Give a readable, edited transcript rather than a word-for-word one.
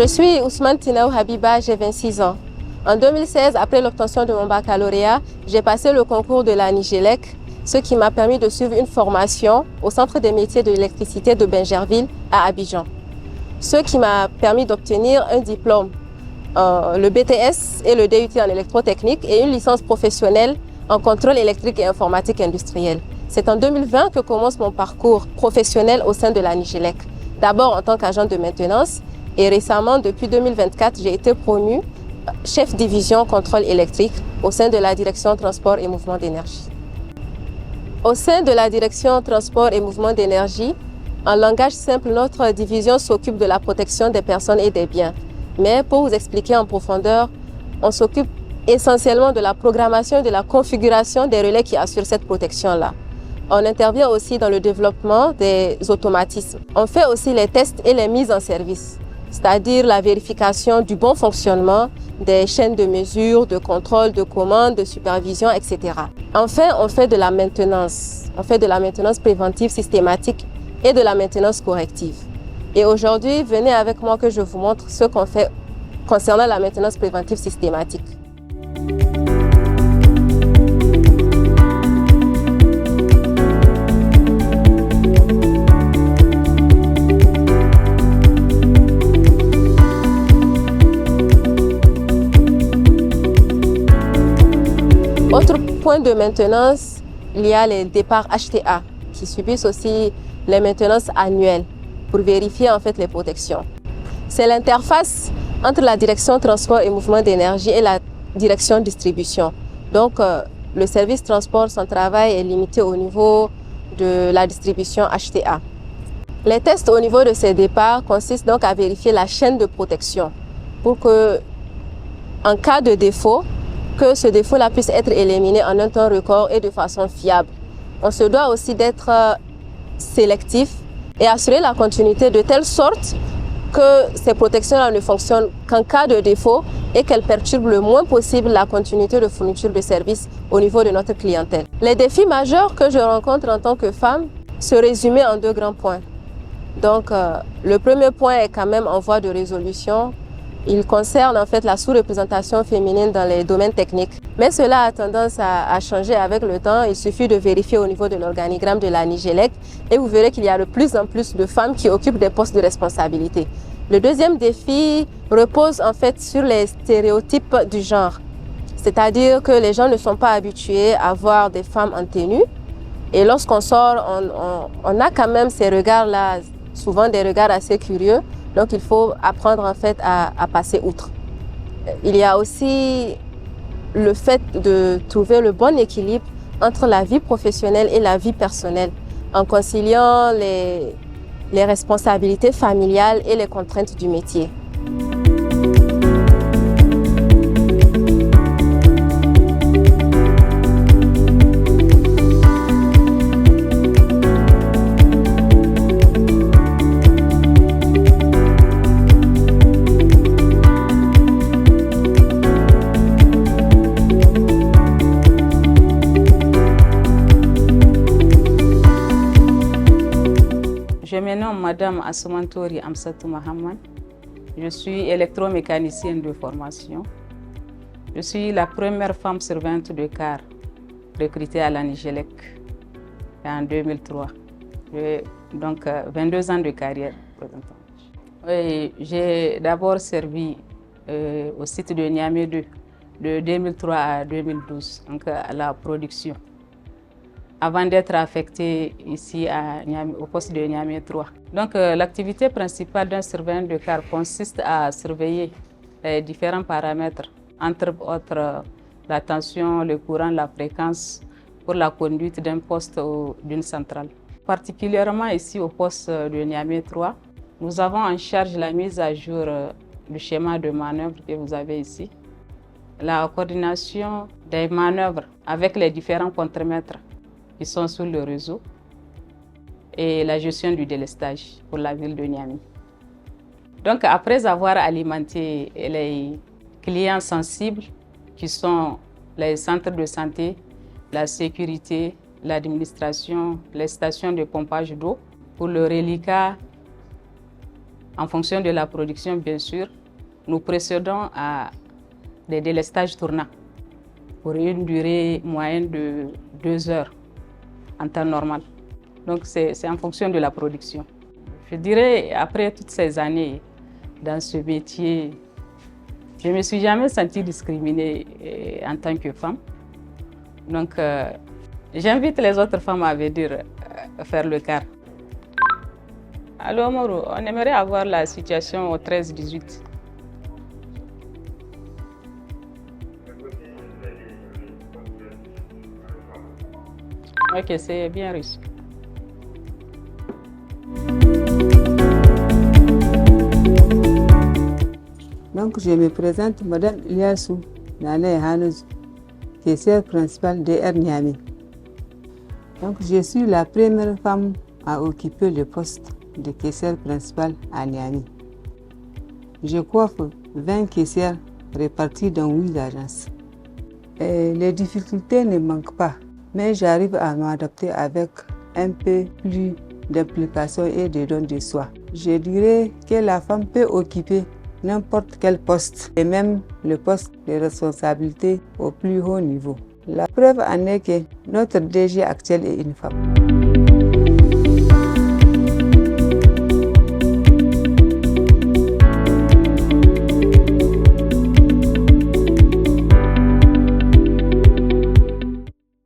Je suis Ousmane Tinaou Habiba, j'ai 26 ans. En 2016, après l'obtention de mon baccalauréat, j'ai passé le concours de la Nigélec, ce qui m'a permis de suivre une formation au Centre des métiers de l'électricité de Bingerville à Abidjan. Ce qui m'a permis d'obtenir un diplôme, le BTS et le DUT en électrotechnique et une licence professionnelle en contrôle électrique et informatique industrielle. C'est en 2020 que commence mon parcours professionnel au sein de la Nigélec. D'abord en tant qu'agent de maintenance et récemment, depuis 2024, j'ai été promue chef division contrôle électrique au sein de la direction transport et mouvement d'énergie. Au sein de la direction transport et mouvement d'énergie, en langage simple, notre division s'occupe de la protection des personnes et des biens. Mais pour vous expliquer en profondeur, on s'occupe essentiellement de la programmation et de la configuration des relais qui assurent cette protection-là. On intervient aussi dans le développement des automatismes. On fait aussi les tests et les mises en service, c'est-à-dire la vérification du bon fonctionnement des chaînes de mesure, de contrôle, de commande, de supervision, etc. Enfin, on fait de la maintenance. On fait de la maintenance préventive systématique et de la maintenance corrective. Et aujourd'hui, venez avec moi que je vous montre ce qu'on fait concernant la maintenance préventive systématique. Autre point de maintenance, il y a les départs HTA qui subissent aussi les maintenances annuelles pour vérifier en fait les protections. C'est l'interface entre la direction transport et mouvement d'énergie et la direction distribution. Donc le service transport, son travail est limité au niveau de la distribution HTA. Les tests au niveau de ces départs consistent donc à vérifier la chaîne de protection pour que, en cas de défaut, que ce défaut-là puisse être éliminé en un temps record et de façon fiable. On se doit aussi d'être sélectif et assurer la continuité de telle sorte que ces protections-là ne fonctionnent qu'en cas de défaut et qu'elles perturbent le moins possible la continuité de fourniture de services au niveau de notre clientèle. Les défis majeurs que je rencontre en tant que femme se résument en deux grands points. Donc, le premier point est quand même en voie de résolution. Il concerne en fait la sous-représentation féminine dans les domaines techniques. Mais cela a tendance à changer avec le temps. Il suffit de vérifier au niveau de l'organigramme de la Nigélec et vous verrez qu'il y a de plus en plus de femmes qui occupent des postes de responsabilité. Le deuxième défi repose en fait sur les stéréotypes du genre. C'est-à-dire que les gens ne sont pas habitués à voir des femmes en tenue. Et lorsqu'on sort, on a quand même ces regards-là, souvent des regards assez curieux. Donc, il faut apprendre en fait à passer outre. Il y a aussi le fait de trouver le bon équilibre entre la vie professionnelle et la vie personnelle, en conciliant les responsabilités familiales et les contraintes du métier. Je me nomme Madame Assoumantori Amsatou Mahamman. Je suis électromécanicienne de formation. Je suis la première femme servante de car recrutée à la Nigélec en 2003. J'ai donc 22 ans de carrière. J'ai d'abord servi au site de Niamey 2 de 2003 à 2012, donc à la production, avant d'être affectée ici à Niamey, au poste de Niamey 3. Donc l'activité principale d'un surveillant de car consiste à surveiller les différents paramètres, entre autres la tension, le courant, la fréquence, pour la conduite d'un poste ou d'une centrale. Particulièrement ici au poste de Niamey 3, nous avons en charge la mise à jour du schéma de manœuvre que vous avez ici, la coordination des manœuvres avec les différents contremaîtres qui sont sur le réseau et la gestion du délestage pour la ville de Niamey. Donc après avoir alimenté les clients sensibles qui sont les centres de santé, la sécurité, l'administration, les stations de pompage d'eau, pour le reliquat En fonction de la production, bien sûr, nous procédons à des délestages tournants pour une durée moyenne de 2 heures en temps normal. Donc c'est en fonction de la production. Je dirais, après toutes ces années dans ce métier, je ne me suis jamais sentie discriminée en tant que femme. Donc j'invite les autres femmes à venir faire le quart. Alors Moro, on aimerait avoir la situation au 13-18. Ok, c'est bien reçu. Donc, je me présente, Madame Iliassou Nane Hanouz, caissière principale DR Niamey. Donc, je suis la première femme à occuper le poste de caissière principale à Niamey. Je coiffe 20 caissières réparties dans 8 agences. Et les difficultés ne manquent pas, mais j'arrive à m'adapter avec un peu plus d'implication et de don de soi. Je dirais que la femme peut occuper n'importe quel poste, et même le poste de responsabilité au plus haut niveau. La preuve en est que notre DG actuel est une femme.